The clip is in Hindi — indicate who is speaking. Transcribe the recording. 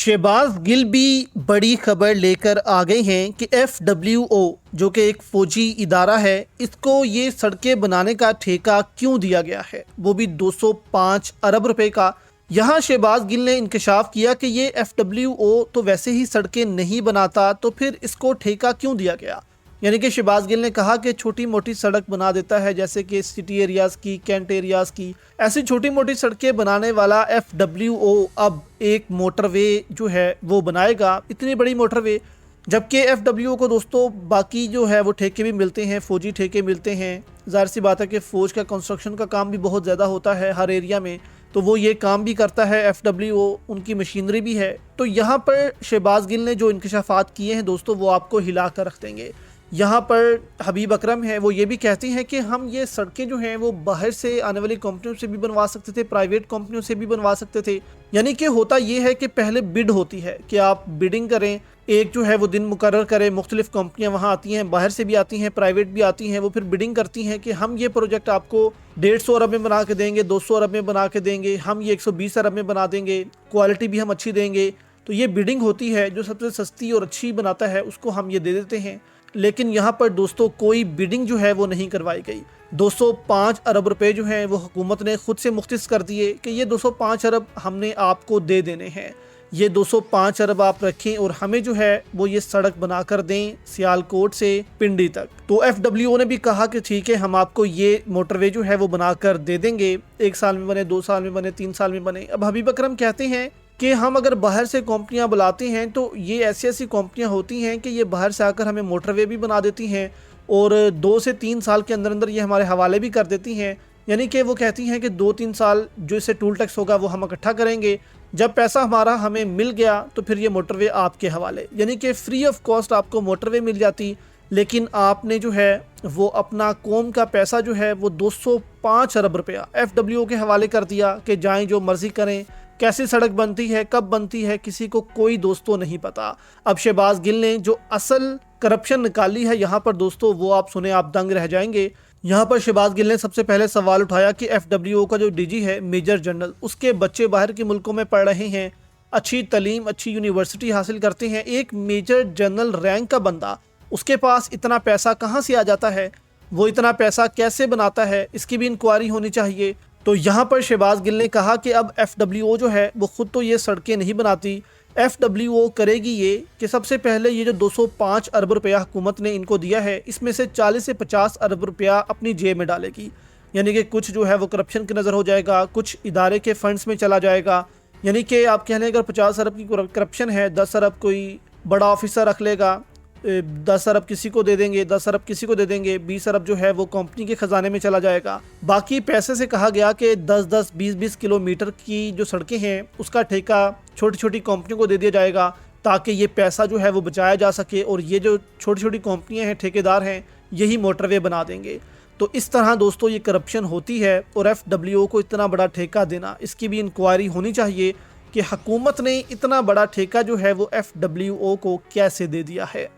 Speaker 1: शहबाज गिल भी बड़ी खबर लेकर आ गए हैं कि FWO जो कि एक फौजी इदारा है, इसको ये सड़कें बनाने का ठेका क्यों दिया गया है, वो भी 205 अरब रुपए का। यहाँ शहबाज गिल ने इंकशाफ किया कि ये FWO तो वैसे ही सड़कें नहीं बनाता, तो फिर इसको ठेका क्यों दिया गया। यानी कि शहबाज गिल ने कहा कि छोटी मोटी सड़क बना देता है, जैसे कि सिटी एरियाज़ की, कैंट एरियाज़ की, ऐसी छोटी मोटी सड़कें बनाने वाला FWO अब एक मोटरवे जो है वो बनाएगा, इतनी बड़ी मोटरवे। जबकि FWO को दोस्तों बाकी जो है वो ठेके भी मिलते हैं, फ़ौजी ठेके मिलते हैं। ज़ाहिर सी बात है कि फ़ौज का कंस्ट्रक्शन का काम भी बहुत ज़्यादा होता है हर एरिया में, तो वो ये काम भी करता है। FWO उनकी मशीनरी भी है। तो यहाँ पर शहबाज गिल ने जो इंकशाफात किए हैं दोस्तों, वो आपको हिला कर रख देंगे। यहाँ पर हबीब अकरम है, वो ये भी कहती हैं कि हम ये सड़कें जो हैं वो बाहर से आने वाली कंपनियों से भी बनवा सकते थे, प्राइवेट कंपनियों से भी बनवा सकते थे। यानी कि होता ये है कि पहले बिड होती है कि आप बिडिंग करें, एक जो है वो दिन मुकर्रर करें, मुख्तलिफ कंपनियां वहाँ आती हैं, बाहर से भी आती हैं, प्राइवेट भी आती हैं, वो फिर बिडिंग करती हैं कि हम ये प्रोजेक्ट आपको 150 अरब में बना के देंगे, 200 अरब में बना के देंगे, हम ये 120 अरब में बना देंगे, क्वालिटी भी हम अच्छी देंगे। तो ये बिडिंग होती है, जो सबसे सस्ती और अच्छी बनाता है उसको हम ये दे देते हैं। लेकिन यहाँ पर दोस्तों कोई बिडिंग जो है वो नहीं करवाई गई। 205 अरब रुपए जो हैं वो हुकूमत ने खुद से मुख्तस कर दिए कि ये 205 अरब हमने आपको दे देने हैं, ये 205 अरब आप रखें और हमें जो है वो ये सड़क बनाकर दें सियालकोट से पिंडी तक। तो FWO ने भी कहा कि ठीक है, हम आपको ये मोटरवे जो है वो बनाकर दे देंगे, 1 साल में बने, 2 साल में बने, 3 साल में बने। अब हबीब अकरम कहते हैं कि हम अगर बाहर से कंपनियां बुलाते हैं तो ये ऐसी ऐसी कंपनियां होती हैं कि ये बाहर से आकर हमें मोटरवे भी बना देती हैं और 2 से 3 साल के अंदर अंदर ये हमारे हवाले भी कर देती हैं। यानी कि वो कहती हैं कि 2-3 साल जो इससे टूल टैक्स होगा वो हम इकट्ठा करेंगे, जब पैसा हमारा हमें मिल गया तो फिर ये मोटरवे आपके हवाले। यानी कि फ्री ऑफ कॉस्ट आपको मोटरवे मिल जाती, लेकिन आपने जो है वो अपना कौम का पैसा जो है वो 205 अरब रुपया FWO के हवाले कर दिया कि जाएं जो मर्जी करें। कैसी सड़क बनती है, कब बनती है, किसी को कोई दोस्तों नहीं पता। अब शहबाज गिल ने जो असल करप्शन निकाली है यहाँ पर दोस्तों, वो आप सुने आप दंग रह जाएंगे। यहाँ पर शहबाज गिल ने सबसे पहले सवाल उठाया कि FWO का जो DG है मेजर जनरल, उसके बच्चे बाहर के मुल्कों में पढ़ रहे हैं, अच्छी तालीम, अच्छी यूनिवर्सिटी हासिल करते हैं, एक मेजर जनरल रैंक का बंदा, उसके पास इतना पैसा कहाँ से आ जाता है, वो इतना पैसा कैसे बनाता है, इसकी भी इंक्वायरी होनी चाहिए। तो यहाँ पर शहबाज गिल ने कहा कि अब FWO जो है वो खुद तो ये सड़कें नहीं बनाती, FWO करेगी ये कि सबसे पहले ये जो 205 अरब रुपया हुकूमत ने इनको दिया है, इसमें से 40 से 50 अरब रुपया अपनी जेब में डालेगी। यानी कि कुछ जो है वो करप्शन की नज़र हो जाएगा, कुछ इदारे के फंड्स में चला जाएगा। यानी कि आप कह लें अगर 50 अरब की करप्शन है, 10 अरब कोई बड़ा ऑफिसर रख लेगा, 10 अरब किसी को दे देंगे, 10 अरब किसी को दे देंगे, 20 अरब जो है वो कंपनी के ख़जाने में चला जाएगा। बाकी पैसे से कहा गया कि 10-10, 20-20 किलोमीटर की जो सड़कें हैं उसका ठेका छोटी छोटी कंपनियों को दे दिया जाएगा, ताकि ये पैसा जो है वो बचाया जा सके और ये जो छोटी छोटी कंपनियां हैं, ठेकेदार हैं, यही मोटरवे बना देंगे। तो इस तरह दोस्तों ये करप्शन होती है और FWO को इतना बड़ा ठेका देना, इसकी भी इंक्वायरी होनी चाहिए कि हुकूमत ने इतना बड़ा ठेका जो है वो FWO को कैसे दे दिया है।